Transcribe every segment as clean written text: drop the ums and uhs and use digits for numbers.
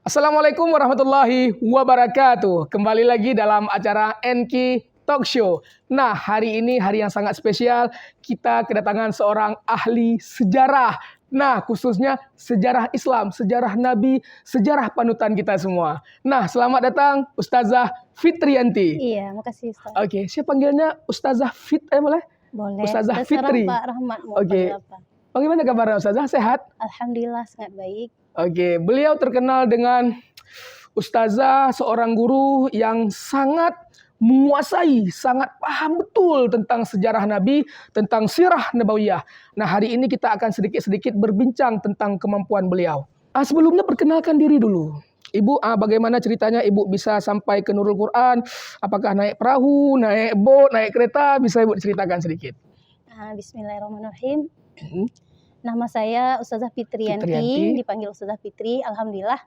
Assalamualaikum warahmatullahi wabarakatuh. Kembali lagi dalam acara Enki Talk Show. Nah, hari ini hari yang sangat spesial. Kita kedatangan seorang ahli sejarah. Nah, khususnya sejarah Islam, sejarah Nabi, sejarah panutan kita semua. Nah, selamat datang Ustazah Fitriyanti. Iya, makasih Ustaz. Oke, saya panggilnya Ustazah boleh? Boleh. Ustazah Terserah Fitri. Pak Rahmat mau Oke. panggil apa. Bagaimana kabarnya Ustazah? Sehat? Alhamdulillah sangat baik. Oke, beliau terkenal dengan ustazah, seorang guru yang sangat menguasai, sangat paham betul tentang sejarah Nabi, tentang sirah nabawiyah. Nah, hari ini kita akan sedikit-sedikit berbincang tentang kemampuan beliau. Sebelumnya perkenalkan diri dulu. Ibu, bagaimana ceritanya Ibu bisa sampai ke Nurul Quran? Apakah naik perahu, naik boat, naik kereta? Bisa Ibu ceritakan sedikit? Bismillahirrahmanirrahim. Nama saya Ustazah Fitriyanti, dipanggil Ustazah Fitri. Alhamdulillah,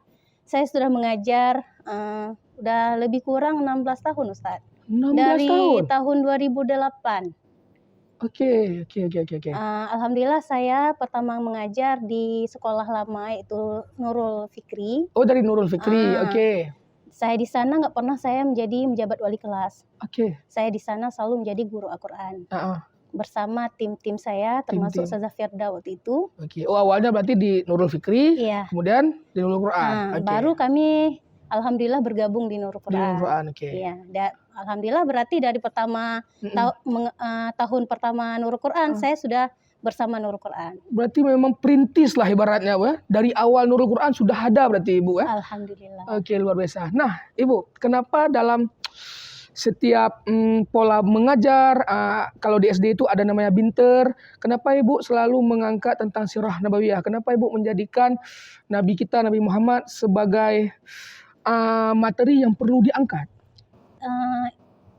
saya sudah mengajar udah lebih kurang 16 tahun Ustaz. 16 Dari tahun? tahun 2008. Oke. Alhamdulillah saya pertama mengajar di sekolah lama itu Nurul Fikri. Oh, dari Nurul Fikri, oke. Saya di sana nggak pernah saya menjadi menjabat wali kelas. Oke. Saya di sana selalu menjadi guru Al-Quran. Bersama tim-tim saya, termasuk Ustazah Firda waktu itu. Oke. Oh, awalnya berarti di Nurul Fikri, iya. Kemudian di Nurul Quran. Baru kami alhamdulillah bergabung di Nurul Quran. Di Nurul Quran, oke. Iya. Alhamdulillah berarti dari pertama tahun pertama Nurul Quran saya sudah bersama Nurul Quran. Berarti memang perintis lah ibaratnya, Bu. Dari awal Nurul Quran sudah ada berarti Ibu, ya? Alhamdulillah. Oke, luar biasa. Nah, Ibu, kenapa dalam setiap pola mengajar, kalau di SD itu ada namanya binter, kenapa Ibu selalu mengangkat tentang sirah nabawiyah? Kenapa Ibu menjadikan Nabi kita, Nabi Muhammad sebagai materi yang perlu diangkat?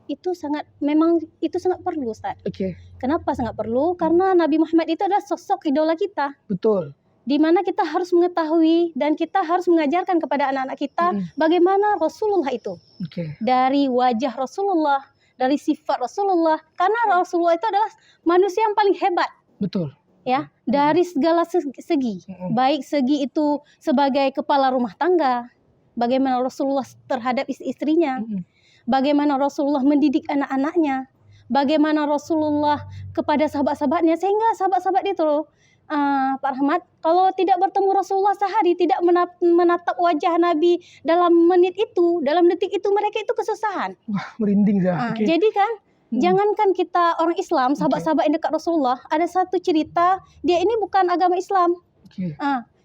Itu sangat perlu Ustaz. Oke. Kenapa sangat perlu? Karena Nabi Muhammad itu adalah sosok idola kita. Betul. Di mana kita harus mengetahui dan kita harus mengajarkan kepada anak-anak kita bagaimana Rasulullah itu. Dari wajah Rasulullah, dari sifat Rasulullah. Karena Rasulullah itu adalah manusia yang paling hebat. Betul. Ya, dari segala segi. Baik segi itu sebagai kepala rumah tangga, bagaimana Rasulullah terhadap istri-istrinya, bagaimana Rasulullah mendidik anak-anaknya, bagaimana Rasulullah kepada sahabat-sahabatnya, sehingga sahabat-sahabat itu Pak Rahmat, kalau tidak bertemu Rasulullah sehari, tidak menatap wajah Nabi dalam menit itu, dalam detik itu, mereka itu kesusahan. Wah, merinding dah. Jadi kan, jangankan kita orang Islam, sahabat-sahabat yang dekat Rasulullah, ada satu cerita, dia ini bukan agama Islam.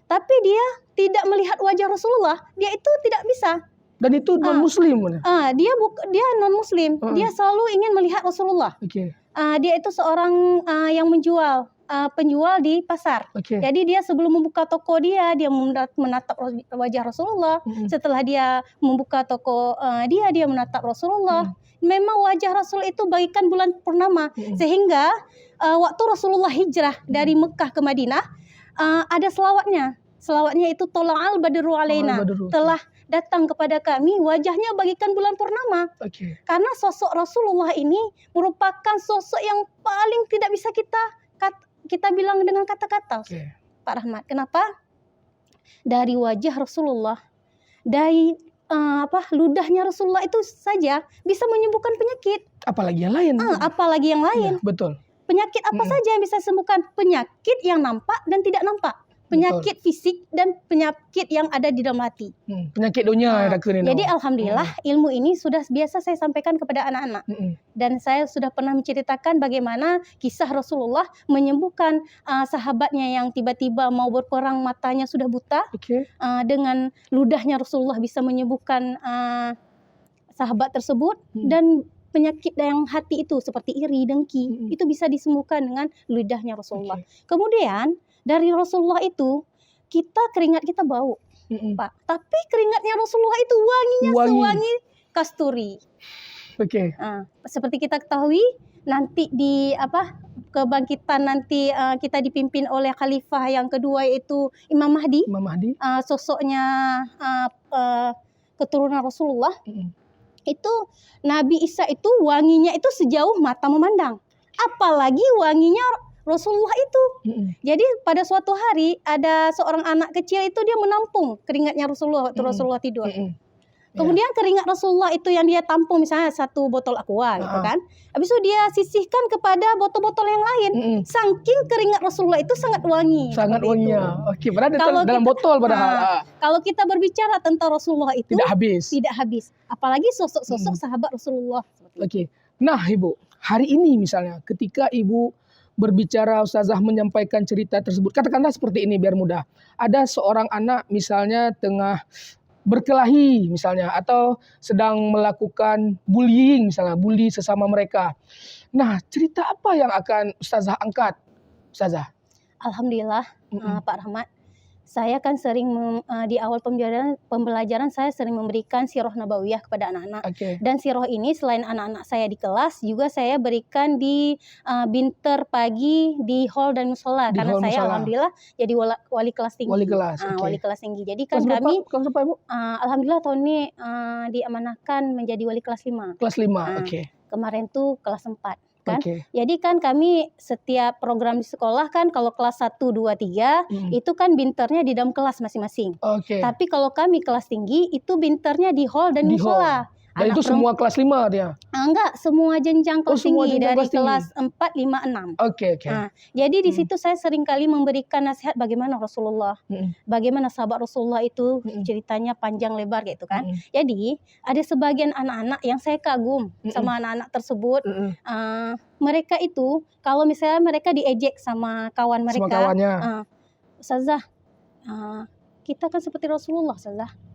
Tapi dia tidak melihat wajah Rasulullah, dia itu tidak bisa. Dan itu non-muslim. Dia non-muslim, dia selalu ingin melihat Rasulullah. Dia itu seorang yang penjual di pasar. Jadi dia sebelum membuka toko dia menatap wajah Rasulullah. Setelah dia membuka toko dia menatap Rasulullah. Memang wajah Rasul itu bagaikan bulan purnama. Sehingga waktu Rasulullah hijrah dari Mekah ke Madinah, ada selawatnya. Selawatnya itu tola'al badru alaina. Telah datang kepada kami wajahnya bagaikan bulan purnama. Karena sosok Rasulullah ini merupakan sosok yang paling tidak bisa kita bilang dengan kata-kata, Pak Rahmat. Kenapa? Dari wajah Rasulullah, dari ludahnya Rasulullah itu saja bisa menyembuhkan penyakit. Apalagi yang lain. Apalagi yang lain. Ya, betul. Penyakit apa saja yang bisa sembuhkan? Penyakit yang nampak dan tidak nampak. Penyakit fisik dan penyakit yang ada di dalam hati. Penyakit dunia. Jadi alhamdulillah ilmu ini sudah biasa saya sampaikan kepada anak-anak. Dan saya sudah pernah menceritakan bagaimana kisah Rasulullah menyembuhkan sahabatnya yang tiba-tiba mau berperang, matanya sudah buta. Dengan ludahnya Rasulullah bisa menyembuhkan sahabat tersebut. Dan penyakit yang hati itu seperti iri, dengki, itu bisa disembuhkan dengan ludahnya Rasulullah. Kemudian dari Rasulullah itu, keringat kita bau, Pak. Tapi keringatnya Rasulullah itu wanginya sewangi kasturi. Seperti kita ketahui, nanti di kebangkitan nanti kita dipimpin oleh khalifah yang kedua yaitu Imam Mahdi. Sosoknya keturunan Rasulullah. Itu Nabi Isa itu wanginya itu sejauh mata memandang. Apalagi wanginya Rasulullah itu. Jadi pada suatu hari ada seorang anak kecil itu dia menampung keringatnya Rasulullah waktu Rasulullah tidur. Kemudian keringat Rasulullah itu yang dia tampung misalnya 1 botol aqua gitu kan. Habis itu dia sisihkan kepada botol-botol yang lain. Saking keringat Rasulullah itu sangat wangi. Sangat wangi. Oke, padahal dalam botol padahal. Kalau kita berbicara tentang Rasulullah itu tidak habis. Apalagi sosok-sosok sahabat Rasulullah. Oke. Nah, Ibu, hari ini misalnya ketika Ibu berbicara, Ustazah menyampaikan cerita tersebut, katakanlah seperti ini biar mudah. Ada seorang anak misalnya tengah berkelahi misalnya atau sedang melakukan bullying misalnya, bully sesama mereka. Nah, cerita apa yang akan Ustazah angkat, Ustazah? Alhamdulillah, Pak Rahmat. Saya kan sering di awal pembelajaran saya sering memberikan sirah nabawiyah kepada anak-anak. Dan sirah ini selain anak-anak saya di kelas, juga saya berikan di binter pagi di hall dan musola. Karena saya alhamdulillah jadi wali kelas tinggi. Wali kelas tinggi. Jadi kan kami kelas berapa, Ibu? Alhamdulillah tahun ini diamanahkan menjadi wali kelas 5. Kelas 5, Kemarin tuh kelas 4. Kan? Jadi kan kami setiap program di sekolah kan kalau kelas 1, 2, 3 itu kan binternya di dalam kelas masing-masing. Tapi kalau kami kelas tinggi itu binternya di hall dan musola. Dan itu semua kelas 5 dia? Enggak, semua jenjang kelas tinggi dari kelas 4, 5, 6. Jadi di situ saya sering kali memberikan nasihat bagaimana Rasulullah, bagaimana sahabat Rasulullah itu ceritanya panjang lebar gitu kan. Jadi ada sebagian anak-anak yang saya kagum sama anak-anak tersebut. Mereka itu kalau misalnya mereka diejek sama kawan mereka, Ustazah, kita kan seperti Rasulullah, Ustazah.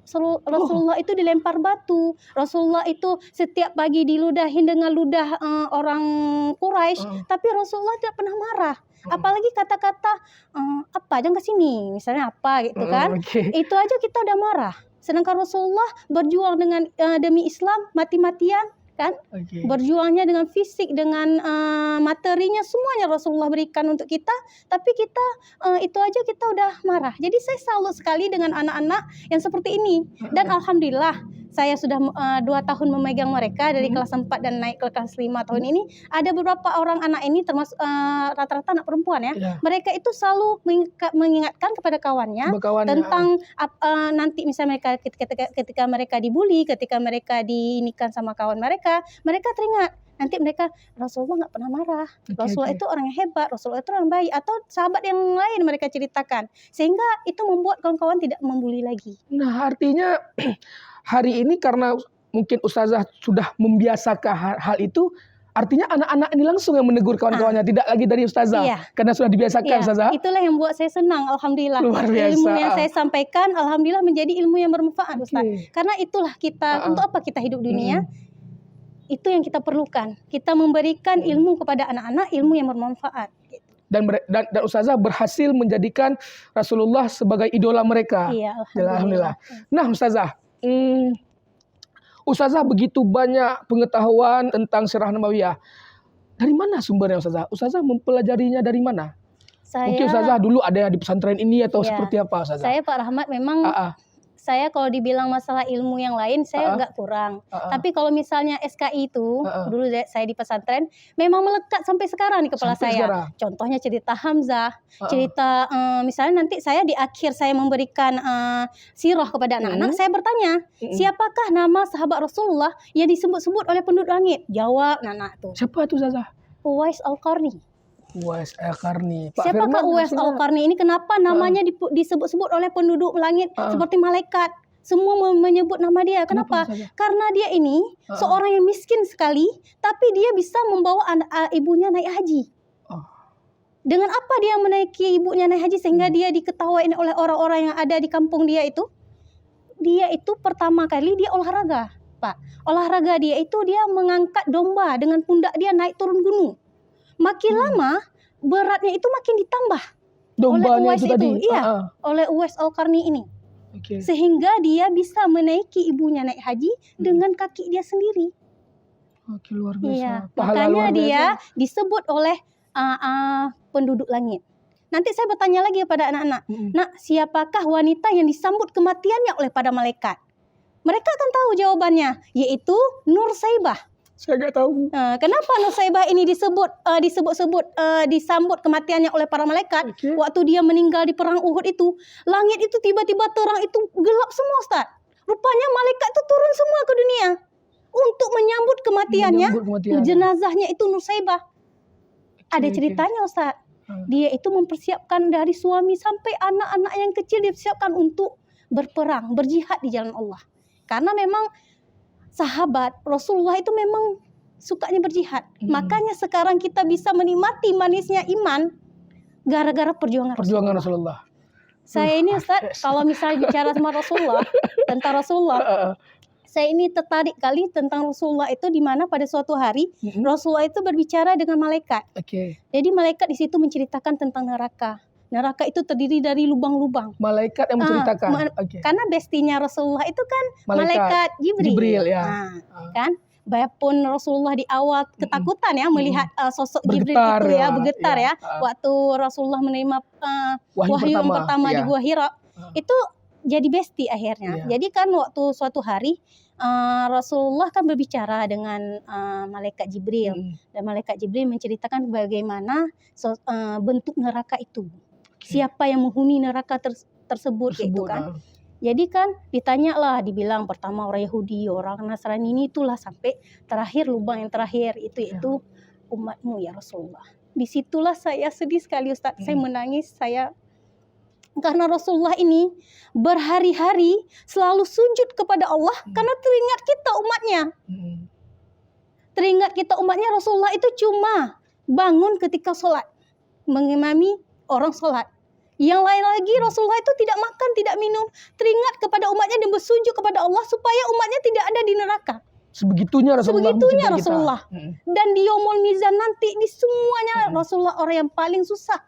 Rasulullah itu dilempar batu. Rasulullah itu setiap pagi diludahin dengan ludah orang Quraisy, tapi Rasulullah tidak pernah marah. Apalagi kata-kata apa, jangan ke sini, misalnya apa gitu kan. Itu aja kita udah marah. Sedangkan Rasulullah berjuang dengan demi Islam mati-matian kan. Berjuangnya dengan fisik, dengan materinya, semuanya Rasulullah berikan untuk kita, tapi kita itu aja kita udah marah. Jadi saya salut sekali dengan anak-anak yang seperti ini. Dan alhamdulillah saya sudah 2 tahun memegang mereka dari kelas 4 dan naik ke kelas 5 tahun ini. Ada beberapa orang anak ini termasuk rata-rata anak perempuan ya. Mereka itu selalu mengingatkan kepada kawannya tentang nanti misalnya mereka ketika mereka dibully, ketika mereka diinikan sama kawan mereka teringat. Nanti mereka, Rasulullah nggak pernah marah. Rasulullah itu orang yang hebat, Rasulullah itu orang baik. Atau sahabat yang lain mereka ceritakan. Sehingga itu membuat kawan-kawan tidak membuli lagi. Nah, artinya hari ini karena mungkin Ustazah sudah membiasakan hal itu, artinya anak-anak ini langsung yang menegur kawan-kawannya, tidak lagi dari Ustazah. Karena sudah dibiasakan, Ustazah. Itulah yang buat saya senang, alhamdulillah. Luar biasa. Ilmu yang saya sampaikan, alhamdulillah menjadi ilmu yang bermanfaat, Ustaz. Karena itulah kita, untuk apa kita hidup dunia? Itu yang kita perlukan. Kita memberikan ilmu kepada anak-anak, ilmu yang bermanfaat. Dan Ustazah berhasil menjadikan Rasulullah sebagai idola mereka. Alhamdulillah. Nah, Ustazah, Ustazah begitu banyak pengetahuan tentang sirah nabawiyah. Dari mana sumbernya, Ustazah? Ustazah mempelajarinya dari mana? Mungkin Ustazah dulu ada di pesantren ini atau seperti apa, Ustazah? Saya, Pak Rahmat, memang saya kalau dibilang masalah ilmu yang lain saya agak kurang. Tapi kalau misalnya SKI itu dulu saya di pesantren memang melekat sampai sekarang di kepala saya. Contohnya cerita Hamzah, cerita misalnya nanti saya di akhir saya memberikan sirah kepada anak-anak, saya bertanya, siapakah nama sahabat Rasulullah yang disebut-sebut oleh penduduk langit? Jawab anak-anak tuh. Siapa itu, Ustazah? Uwais Al-Qarni. Uwais Al-Qarni. Siapakah Uwais Al-Qarni ini? Kenapa namanya disebut-sebut oleh penduduk langit seperti malaikat? Semua menyebut nama dia. Kenapa? Karena dia ini seorang yang miskin sekali, tapi dia bisa membawa ibunya naik haji. Dengan apa dia menaiki ibunya naik haji sehingga dia diketawain oleh orang-orang yang ada di kampung dia itu? Dia itu pertama kali dia olahraga, Pak. Olahraga dia itu dia mengangkat domba dengan pundak dia naik turun gunung. Makin lama beratnya itu makin ditambah dombanya oleh Uwais itu tadi. Oleh Uwais Al-Qarni ini. Sehingga dia bisa menaiki ibunya naik haji dengan kaki dia sendiri. Luar biasa. Makanya dia disebut oleh penduduk langit. Nanti saya bertanya lagi kepada anak-anak, nak, siapakah wanita yang disambut kematiannya oleh para malaikat? Mereka akan tahu jawabannya, yaitu Nur Saibah. Saya nggak tahu. Kenapa Nusaibah ini disambut kematiannya oleh para malaikat? Waktu dia meninggal di perang Uhud itu, langit itu tiba-tiba terang, itu gelap semua, Ustaz. Rupanya malaikat itu turun semua ke dunia untuk menyambut kematiannya. Jenazahnya itu Nusaibah. Ada ceritanya, Ustaz. Dia itu mempersiapkan dari suami sampai anak-anak yang kecil, dipersiapkan untuk berperang, berjihad di jalan Allah. Karena memang sahabat Rasulullah itu memang sukanya berjihad. Makanya sekarang kita bisa menikmati manisnya iman gara-gara perjuangan Rasulullah. Saya ini, Ustaz, kalau misalnya bicara sama Rasulullah, tentang Rasulullah, saya ini tertarik kali tentang Rasulullah itu, di mana pada suatu hari Rasulullah itu berbicara dengan malaikat. Jadi malaikat di situ menceritakan tentang neraka. Neraka itu terdiri dari lubang-lubang. Malaikat yang menceritakan. Karena bestinya Rasulullah itu kan malaikat Jibril. Ya. Kan? Biarpun Rasulullah di awal ketakutan ya melihat sosok Jibril itu ya, bergetar ya. Waktu Rasulullah menerima wahyu yang pertama di Gua Hira, itu jadi besti akhirnya. Jadi kan waktu suatu hari Rasulullah kan berbicara dengan malaikat Jibril, dan malaikat Jibril menceritakan bagaimana bentuk neraka itu. Siapa yang menghuni neraka tersebut gitu kan. Jadi kan ditanyalah, dibilang pertama orang Yahudi, orang Nasrani, ini itulah sampai terakhir, lubang yang terakhir itu umatmu ya Rasulullah. Disitulah saya sedih sekali, Ustaz. Saya menangis, karena Rasulullah ini berhari-hari selalu sujud kepada Allah karena teringat kita umatnya. Teringat kita umatnya. Rasulullah itu cuma bangun ketika sholat, mengimami orang sholat. Yang lain lagi Rasulullah itu tidak makan, tidak minum, teringat kepada umatnya dan bersujud kepada Allah supaya umatnya tidak ada di neraka. Sebegitunya Rasulullah. Dan di Yaumul Mizan nanti, di semuanya Rasulullah orang yang paling susah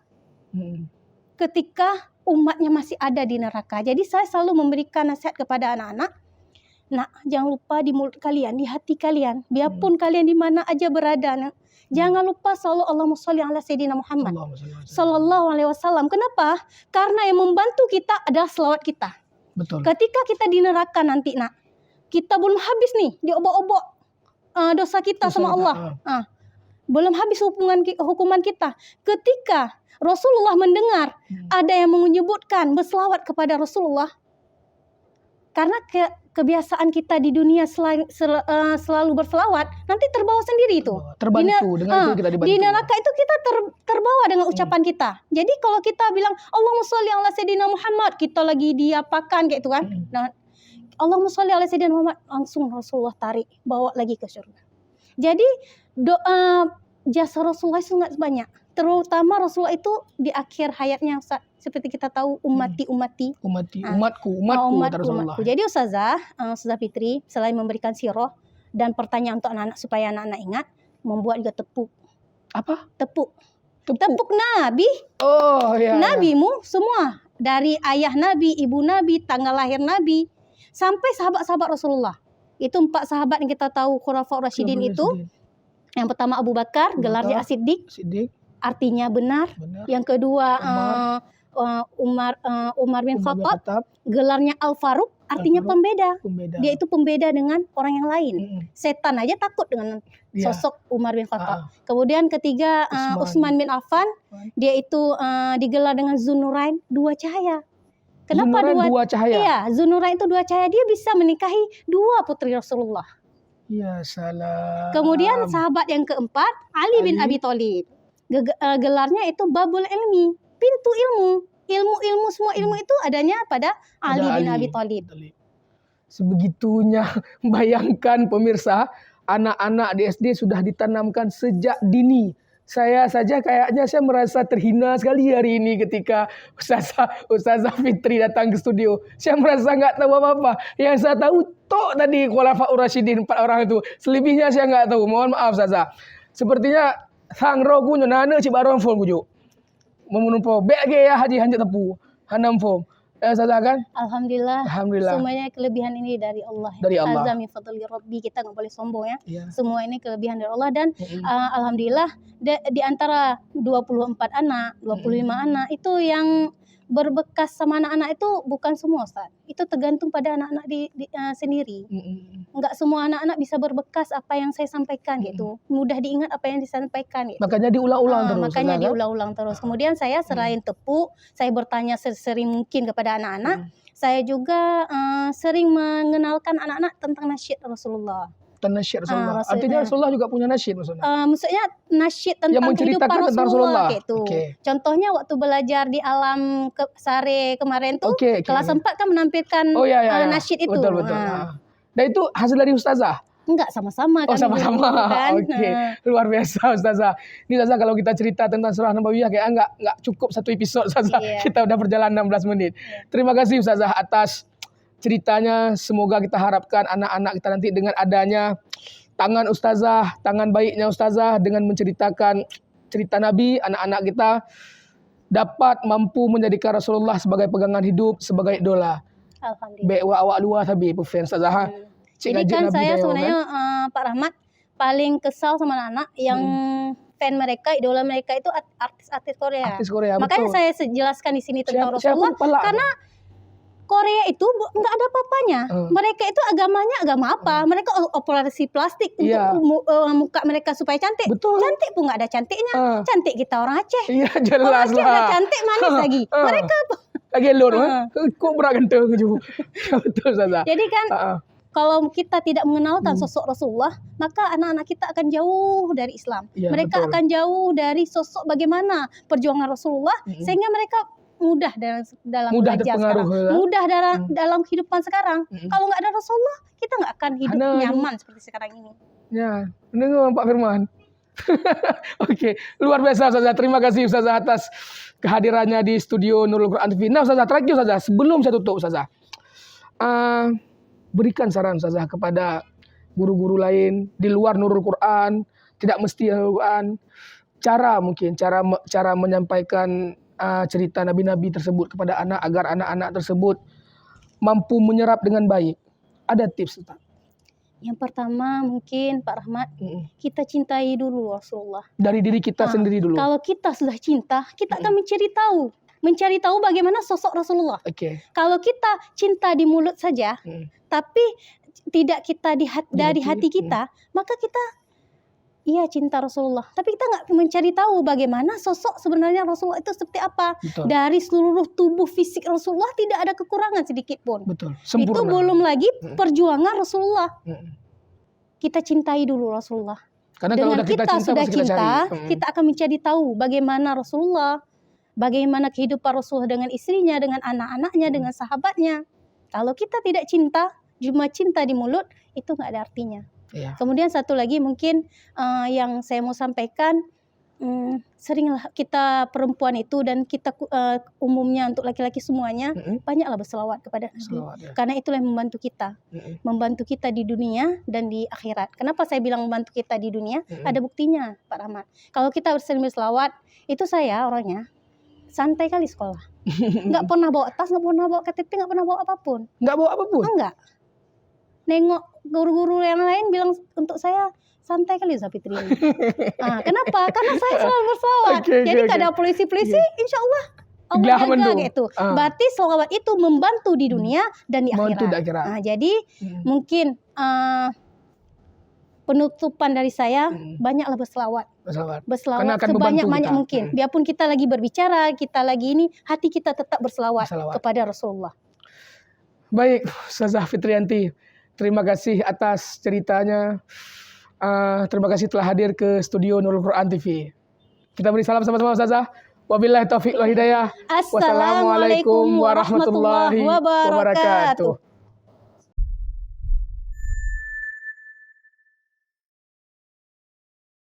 ketika umatnya masih ada di neraka. Jadi saya selalu memberikan nasihat kepada anak-anak. Nah, jangan lupa di mulut kalian, di hati kalian, biarpun kalian di mana aja berada, jangan lupa selalu Allahumma sholli ala Sayyidina Muhammad sallallahu alaihi wasallam. Kenapa? Karena yang membantu kita adalah selawat kita. Betul. Ketika kita di neraka nanti, nak, kita belum habis nih diobok-obok dosa kita sama Allah. Belum habis hukuman kita. Ketika Rasulullah mendengar ada yang menyebutkan berselawat kepada Rasulullah, karena kebiasaan kita di dunia selalu berselawat, nanti terbawa sendiri itu. Terbantu dengan itu kita dibantu. Di neraka itu kita terbawa dengan ucapan kita. Jadi kalau kita bilang Allahumma sholli ala Sayyidina Muhammad, kita lagi diapakan kayak itu kan. Nah, Allahumma sholli ala Sayyidina Muhammad, langsung Rasulullah tarik, bawa lagi ke surga. Jadi doa jasa Rasulullah sangat banyak. Terutama Rasulullah itu di akhir hayatnya, Ustaz, seperti kita tahu umatku. Jadi Ustazah Fitri, selain memberikan sirah dan pertanyaan untuk anak-anak supaya anak-anak ingat, membuat juga tepuk. Apa? Tepuk Nabi. Oh ya. Nabimu semua, dari ayah Nabi, ibu Nabi, tanggal lahir Nabi, sampai sahabat-sahabat Rasulullah. Itu 4 sahabat yang kita tahu Khulafaur Rasyidin itu. Yang pertama Abu Bakar, gelarnya As-Siddiq, artinya benar. Yang kedua Umar bin Khattab, gelarnya Al-Faruq, artinya pembeda. Dia itu pembeda dengan orang yang lain. Setan aja takut dengan sosok Umar bin Khattab. Kemudian ketiga Utsman bin Affan, dia itu digelar dengan Zunnurain, 2 cahaya. Kenapa dua cahaya? Iya, Zunnurain itu 2 cahaya. Dia bisa menikahi 2 putri Rasulullah. Ya salam. Kemudian sahabat yang keempat Ali bin Abi Thalib. Gelarnya itu Babul Ilmi, pintu ilmu. Ilmu semua ilmu itu adanya pada Ali bin Abi Thalib. Sebegitunya, bayangkan pemirsa, anak-anak di SD sudah ditanamkan sejak dini. Saya saja kayaknya saya merasa terhina sekali hari ini ketika Ustazah Fitri datang ke studio. Saya merasa nggak tahu apa-apa. Yang saya tahu tok tadi Khulafaur Rasyidin 4 orang itu. Selebihnya saya nggak tahu. Mohon maaf Ustazah. Sepertinya sang rogu nana cik baron fon kujuk. Memunumpo beg ya haji hanjat tepu. Hanam fon. Ustazah kan? Alhamdulillah. Semuanya kelebihan ini dari Allah. Dari Allah. Azza min fadli Rabbi, kita nggak boleh sombong ya. Semua ini kelebihan dari Allah dan alhamdulillah di antara 24 anak, 25 anak itu yang berbekas sama anak-anak itu bukan semua, Ustaz. Itu tergantung pada anak-anak sendiri. Enggak semua anak-anak bisa berbekas apa yang saya sampaikan gitu. Mudah diingat apa yang disampaikan gitu. Makanya diulang-ulang terus. Makanya diulang-ulang terus. Kemudian saya selain tepuk, saya bertanya sesering mungkin kepada anak-anak. Saya juga sering mengenalkan anak-anak tentang nasyid Rasulullah. Nasyid Rasulullah. Artinya Rasulullah juga punya nasyid maksudnya. Maksudnya nasyid tentang kehidupan Rasulullah gitu. Contohnya waktu belajar di alam sare kemarin tuh kelas 4 kan menampilkan nasyid itu. Betul. Dan itu hasil dari ustazah? Enggak, sama-sama kan. Sama-sama. Kan? Luar biasa ustazah. Ini ustazah kalau kita cerita tentang surah Nabawiyah kayak enggak cukup satu episode ustazah. Kita udah berjalan 16 menit. Terima kasih ustazah atas ceritanya. Semoga kita harapkan anak-anak kita nanti dengan adanya tangan ustazah, tangan baiknya ustazah dengan menceritakan cerita Nabi, anak-anak kita dapat mampu menjadikan Rasulullah sebagai pegangan hidup, sebagai idola. Alhamdulillah. Baik awak dua tapi fan ustazah. Jadi kan saya sebenarnya Pak Rahmat paling kesal sama anak-anak yang fan mereka, idola mereka itu artis-artis Korea. Makanya betul. saya jelaskan di sini tentang Rasulullah karena Korea itu nggak ada apa-apanya. Mereka itu agamanya agama apa? Mereka operasi plastik untuk muka mereka supaya cantik. Betul. Cantik pun nggak ada cantiknya. Cantik kita orang Aceh. Iya jelas orang Aceh lah. cantik manis lagi. Mereka lagi elok kok berat ganteng juga. Betul saja. Jadi kan kalau kita tidak mengenalkan sosok Rasulullah, maka anak-anak kita akan jauh dari Islam. Ya, mereka akan jauh dari sosok bagaimana perjuangan Rasulullah, sehingga mereka mudah dalam belajar sekarang, mudah dalam kehidupan sekarang. Kalau nggak ada Rasulullah, kita nggak akan hidup nyaman seperti sekarang ini. Ya, dengar Pak Firman. Oke, luar biasa Ustazah. Terima kasih Ustazah atas kehadirannya di studio Nurul Quran TV. Nah Ustazah, terakhir Ustazah, sebelum saya tutup Ustazah, berikan saran Ustazah kepada guru-guru lain di luar Nurul Quran, tidak mesti Nurul Quran, cara menyampaikan cerita nabi-nabi tersebut kepada anak agar anak-anak tersebut mampu menyerap dengan baik. Ada tips Ustaz? Yang pertama mungkin Pak Rahmat, kita cintai dulu Rasulullah. Dari diri kita sendiri dulu. Kalau kita sudah cinta, kita akan mencari tahu bagaimana sosok Rasulullah. Kalau kita cinta di mulut saja, tapi tidak kita dari hati kita, maka kita cinta Rasulullah. Tapi kita nggak mencari tahu bagaimana sosok sebenarnya Rasulullah itu seperti apa. Betul. Dari seluruh tubuh fisik Rasulullah tidak ada kekurangan sedikit pun. Betul. Sempurna. Itu belum lagi perjuangan Rasulullah. Kita cintai dulu Rasulullah. Karena dengan kalau kita sudah cinta, kita akan mencari tahu bagaimana Rasulullah, bagaimana kehidupan Rasulullah dengan istrinya, dengan anak-anaknya, dengan sahabatnya. Kalau kita tidak cinta, cuma cinta di mulut, itu nggak ada artinya. Kemudian satu lagi mungkin yang saya mau sampaikan, seringlah kita perempuan itu dan kita umumnya untuk laki-laki semuanya banyaklah berselawat kepada Nabi. Karena itulah yang membantu kita di dunia dan di akhirat. Kenapa saya bilang membantu kita di dunia? Ada buktinya Pak Rahmat. Kalau kita sering berselawat, itu saya orangnya santai kali sekolah. Nggak pernah bawa tas, nggak pernah bawa KTP, nggak pernah bawa apapun. Nggak bawa apapun? Enggak. Nengok guru-guru yang lain bilang untuk saya santai kali Zafitri ini. Kenapa? Karena saya selalu berselawat. Jadi kalau ada polisi-polisi, insya Allah jaga gitu. Berarti selawat itu membantu di dunia dan di akhirat. Jadi mungkin penutupan dari saya, banyaklah berselawat. Berselawat sebanyak-banyak mungkin. Biarpun kita lagi berbicara, kita lagi ini, hati kita tetap berselawat kepada Rasulullah. Baik, Ustazah Fitriyanti. Terima kasih atas ceritanya. Terima kasih telah hadir ke studio Nurul Quran TV. Kita beri salam sama-sama Ustazah. Wabillahi taufiq wal hidayah. Assalamualaikum warahmatullahi wabarakatuh.